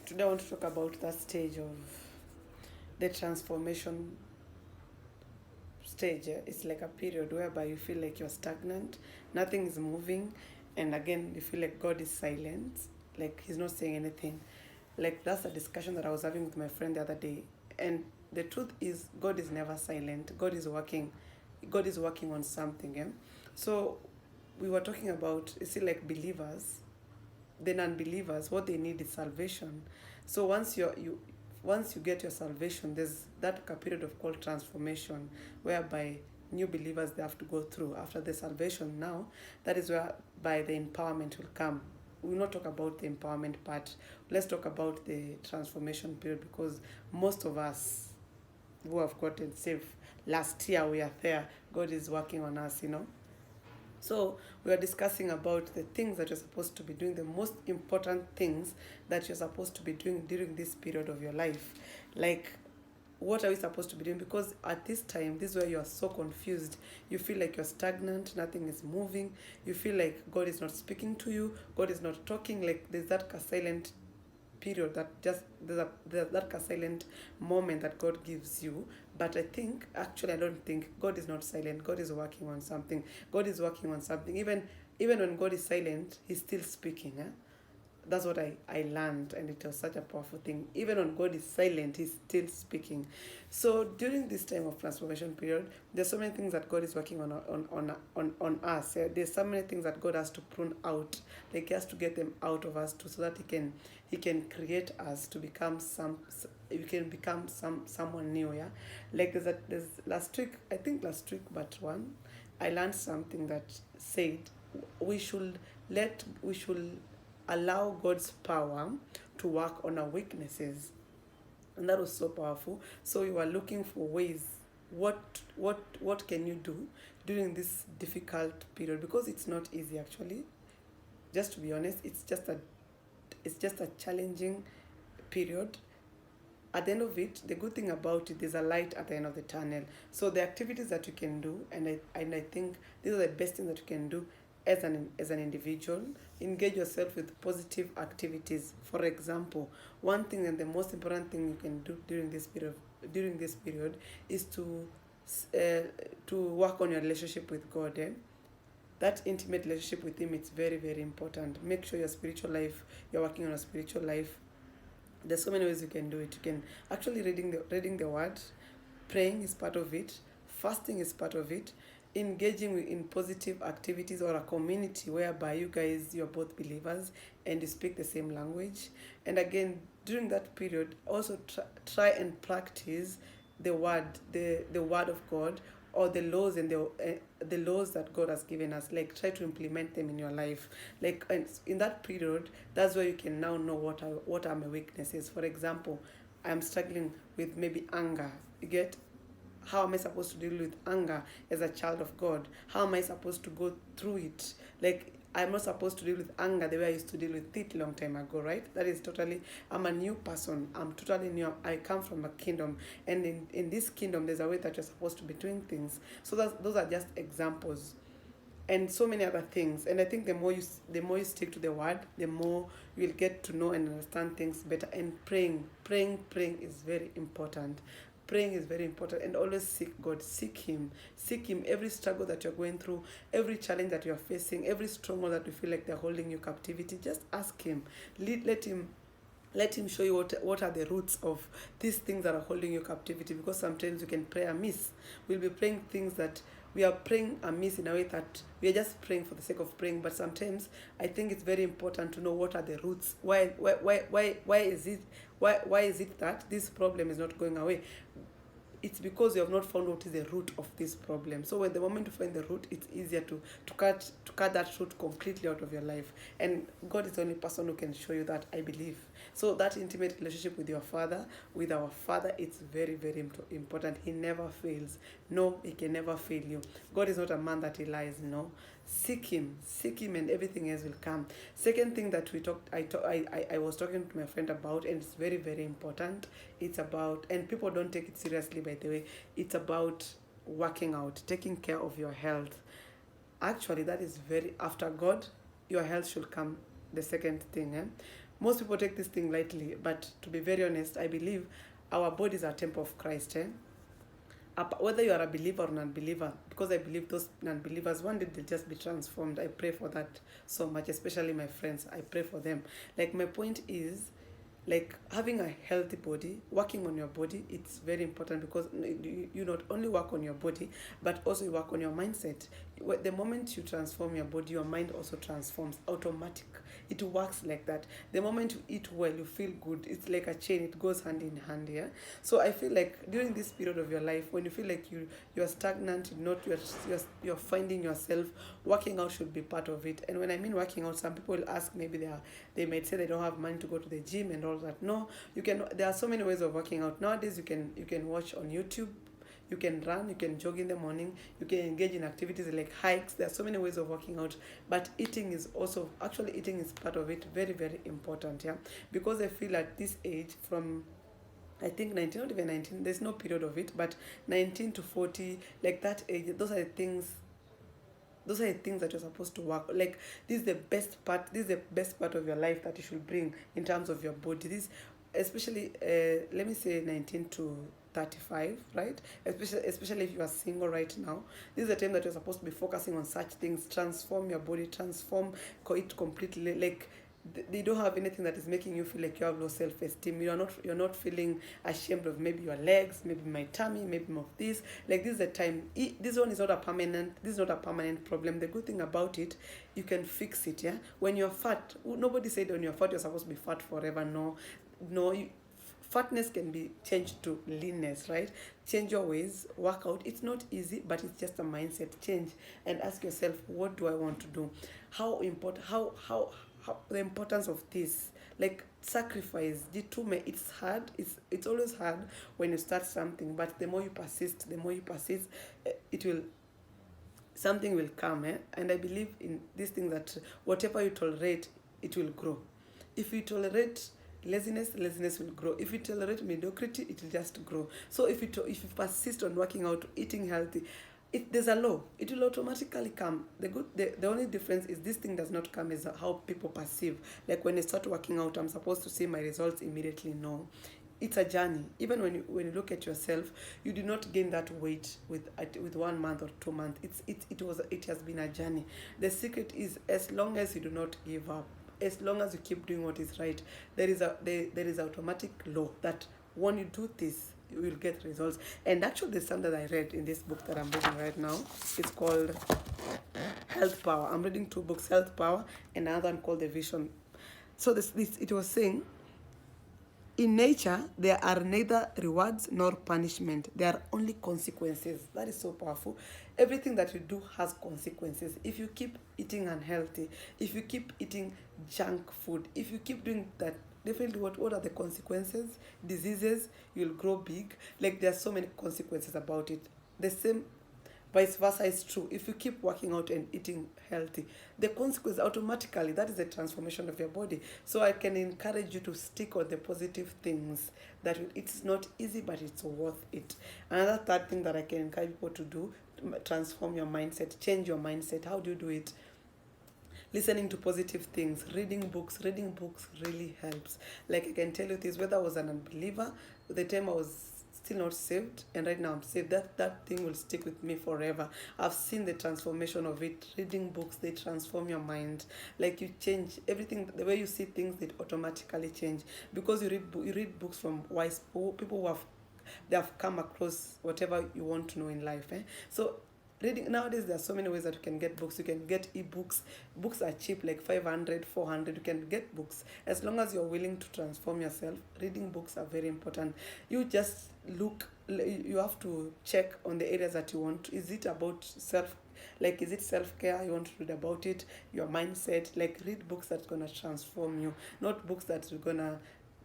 Today I want to talk about that stage of the transformation stage. It's like a period whereby you feel like you're stagnant, nothing is moving, and again you feel like God is silent, like He's not saying anything. Like that's a discussion that I was having with my friend the other day, and the truth is God is never silent. God is working. God is working on something. So we were talking about, you see, like believers, the non-believers, what they need is salvation. So once you get your salvation, there's that period of called transformation, whereby new believers they have to go through after the salvation. Now that is where by the empowerment will come. We will not talk about the empowerment part. Let's talk about the transformation period, because most of us who have gotten saved last year, we are there. God is working on us. So we are discussing about the things that you're supposed to be doing, the most important things that you're supposed to be doing during this period of your life. Like, what are we supposed to be doing? Because at this time, this is where you are so confused. You feel like you're stagnant, nothing is moving. You feel like God is not speaking to you, God is not talking. Like there's that silent period that just there's that silent moment that God gives you. But I don't think God is not silent. God is working on something. God is working on something. Even when God is silent, He's still speaking. That's what I learned, and it was such a powerful thing. Even when God is silent, He's still speaking. So during this time of transformation period, there's so many things that God is working on us. There's so many things that God has to prune out. Like He has to get them out of us so that He can create us to become someone new. Yeah, like there's last week but one, I learned something that said we should allow God's power to work on our weaknesses. And that was so powerful. So you are looking for ways, what can you do during this difficult period, because it's not easy actually. Just to be honest, it's just a challenging period. At the end of it, the good thing about it, there's a light at the end of the tunnel. So the activities that you can do, and I think these are the best things that you can do as an individual. Engage yourself with positive activities. For example, one thing and the most important thing you can do during this period is uh, to work on your relationship with God. That intimate relationship with Him, it's very very important. Make sure you're working on your spiritual life. There's so many ways you can do it. You can actually reading the word, praying is part of it, fasting is part of it, engaging in positive activities or a community whereby you're both believers and you speak the same language. And again, during that period, also try and practice the word of God, or the laws and the laws that God has given us. Like try to implement them in your life. Like, and in that period, that's where you can now know what are my weaknesses. For example, I'm struggling with maybe anger. You get, how am I supposed to deal with anger as a child of God? How am I supposed to go through it? Like, I'm not supposed to deal with anger the way I used to deal with it long time ago, right? That is totally, I'm a new person. I'm totally new. I come from a kingdom. And in this kingdom, there's a way that you're supposed to be doing things. So those are just examples, and so many other things. And I think the more you stick to the word, the more you'll get to know and understand things better. And praying is very important. Praying is very important, and always seek God. Seek him. Every struggle that you're going through, every challenge that you're facing, every struggle that you feel like they're holding you captivity, just ask Him. Let him show you what are the roots of these things that are holding you captivity, because sometimes you can pray amiss. We'll be praying things that we are praying amiss in a way that we are just praying for the sake of praying. But sometimes I think it's very important to know what are the roots. Why is it that this problem is not going away? It's because you have not found what is the root of this problem. So when the moment you find the root, it's easier to cut that root completely out of your life. And God is the only person who can show you that, I believe. So that intimate relationship with our Father, it's very, very important. He never fails. No, He can never fail you. God is not a man that He lies. No, seek Him, and everything else will come. Second thing that I was talking to my friend about, and it's very, very important. It's about, and people don't take it seriously, by the way, it's about working out, taking care of your health. Actually, that is very, after God, your health should come the second thing. Most people take this thing lightly, but to be very honest, I believe our bodies are temple of Christ. Whether you are a believer or non-believer, because I believe those non-believers, one day they'll just be transformed. I pray for that so much, especially my friends. I pray for them. Like, my point is, like, having a healthy body, working on your body, it's very important, because you not only work on your body, but also you work on your mindset. The moment you transform your body, your mind also transforms. Automatic. It works like that. The moment you eat well, you feel good. It's like a chain. It goes hand in hand. Yeah. So I feel like during this period of your life, when you feel like you're stagnant, you're finding yourself, working out should be part of it. And when I mean working out, some people will ask, maybe they might say they don't have money to go to the gym and all that. No, you can. There are so many ways of working out nowadays. You can watch on YouTube. You can run, you can jog in the morning, you can engage in activities like hikes. There are so many ways of working out, but eating is part of it. Very, very important. Yeah, because I feel at this age, from I think 19, not even 19, there's no period of it, but 19 to 40, like that age, those are the things that you're supposed to work. Like, this is the best part. This is the best part of your life that you should bring in terms of your body. This, especially, let me say 19 to 35, right? Especially if you are single right now. This is the time that you're supposed to be focusing on such things. Transform your body, transform it completely. Like, they don't have anything that is making you feel like you have low self-esteem. You're not feeling ashamed of maybe your legs, maybe my tummy, maybe of this. Like, this is the time. This is not a permanent problem. The good thing about it, you can fix it. Yeah, when you're fat, nobody said when you're fat you're supposed to be fat forever. No, fatness can be changed to leanness, right? Change your ways, work out. It's not easy, but it's just a mindset change. And ask yourself, what do I want to do? How important, how the importance of this, like, sacrifice. It's hard. It's always hard when you start something, but the more you persist, it will, something will come. And I believe in this thing, that whatever you tolerate, it will grow. If you tolerate laziness will grow. If you tolerate mediocrity, it will just grow. So if you persist on working out, eating healthy, there's a law. It will automatically come. The only difference is this thing does not come as how people perceive. Like, when I start working out, I'm supposed to see my results immediately. No, it's a journey. Even when you look at yourself, you do not gain that weight with 1 month or 2 months. It has been a journey. The secret is, as long as you do not give up, as long as you keep doing what is right, there is automatic law that when you do this, you will get results. And actually, there's something that I read in this book that I'm reading right now. It's called Health Power. I'm reading 2 books, Health Power and another one called The Vision. So this it was saying, in nature, there are neither rewards nor punishment. There are only consequences. That is so powerful. Everything that you do has consequences. If you keep eating unhealthy, if you keep eating junk food, if you keep doing that, definitely what are the consequences? Diseases, you'll grow big. Like, there are so many consequences about it. The same vice versa is true. If you keep working out and eating healthy, the consequence automatically, that is the transformation of your body. So I can encourage you to stick on the positive things. It's not easy, but it's worth it. Another third thing that I can encourage people to do, transform your mindset, change your mindset. How do you do it? Listening to positive things, reading books really helps. Like, I can tell you this, whether I was an unbeliever, the time I was still not saved, and right now I'm saved, that thing will stick with me forever. I've seen the transformation of it. Reading books, they transform your mind. Like, you change everything. The way you see things, they automatically change, because you read books from wise people who have come across whatever you want to know in life. So reading, nowadays there are so many ways that you can get books. You can get ebooks. Books are cheap, like 500, 400. You can get books. As long as you're willing to transform yourself, reading books are very important. You just you have to check on the areas that you want. Is it about is it self-care? You want to read about it, your mindset. Like, read books that's going to transform you, not books that are going to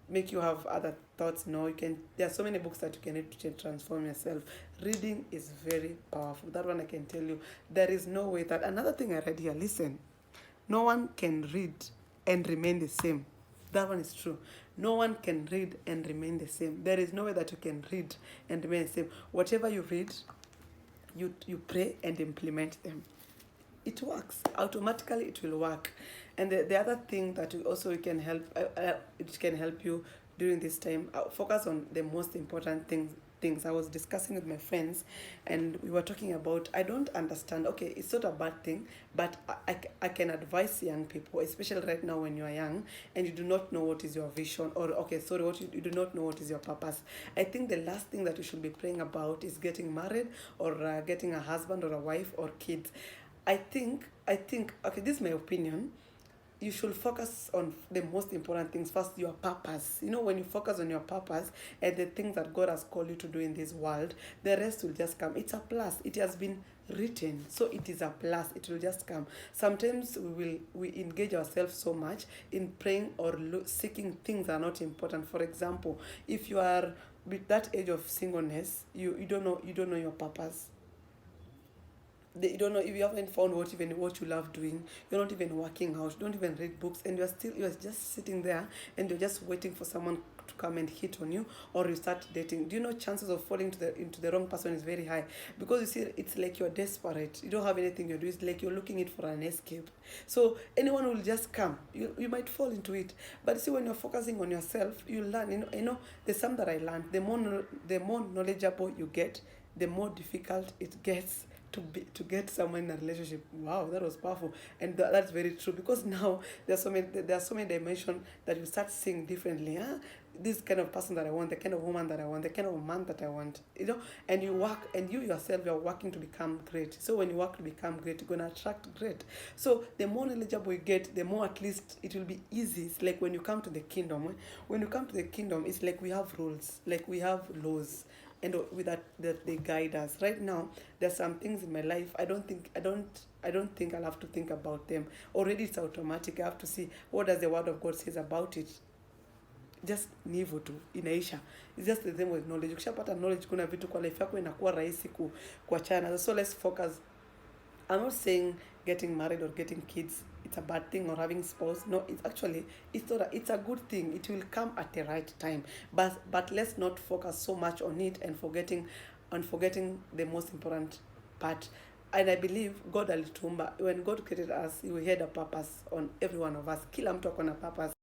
make you have other thoughts. No, there are so many books that you can read to transform yourself. Reading is very powerful. That one I can tell you, there is no way that. Another thing I read here, listen, no one can read and remain the same. That one is true. No one can read and remain the same. There is no way that you can read and remain the same. Whatever you read, you pray and implement them. It works. Automatically, it will work. And the other thing that we can help, it can help you during this time, focus on the most important things I was discussing with my friends, and we were talking about, I don't understand, okay, it's not a bad thing, but I can advise young people, especially right now when you are young and you do not know what is your vision, or okay, sorry, what you do not know what is your purpose. I think the last thing that you should be praying about is getting married, or getting a husband or a wife or kids. I think okay, this is my opinion, you should focus on the most important things first, your purpose. When you focus on your purpose and the things that God has called you to do in this world, the rest will just come. It's a plus. It has been written, so it is a plus. It will just come. Sometimes we engage ourselves so much in praying or seeking things that are not important. For example, if you are with that age of singleness, you don't know your purpose. You don't know, if you haven't found what you love doing, you're not even working out, you don't even read books, and you're just sitting there and you're just waiting for someone to come and hit on you, or you start dating. Do you know chances of falling into the wrong person is very high? Because you see, it's like you're desperate, you don't have anything you're doing, it's like you're looking it for an escape. So anyone will just come, you might fall into it. But see, when you're focusing on yourself, you learn. There's some that I learned, the more knowledgeable you get, the more difficult it gets to get someone in a relationship. Wow, that was powerful, and that's very true, because now there are so many dimensions that you start seeing differently. This kind of person that I want, the kind of woman that I want, the kind of man that I want, and you work, and you yourself, you're working to become great. So when you work to become great, you're gonna attract great. So the more knowledgeable you get, the more, at least, it will be easy. It's like when you come to the kingdom. When you come to the kingdom, it's like we have rules, like we have laws, and with that they guide us. Right now, there's some things in my life, I don't think I'll have to think about them. Already it's automatic. I have to see what does the word of God says about it. Just ni hivyo tu, inaisha. It's just the same with knowledge. Ukishapata knowledge, kuna vitu kwa life yako inakuwa rahisi kuachana. So let's focus. I'm not saying getting married or getting kids it's a bad thing, or having spouse. No, it's a good thing. It will come at the right time. But let's not focus so much on it and forgetting the most important part. And I believe God alituumba, when God created us, he had a purpose on every one of us. Kila mtu akona purpose.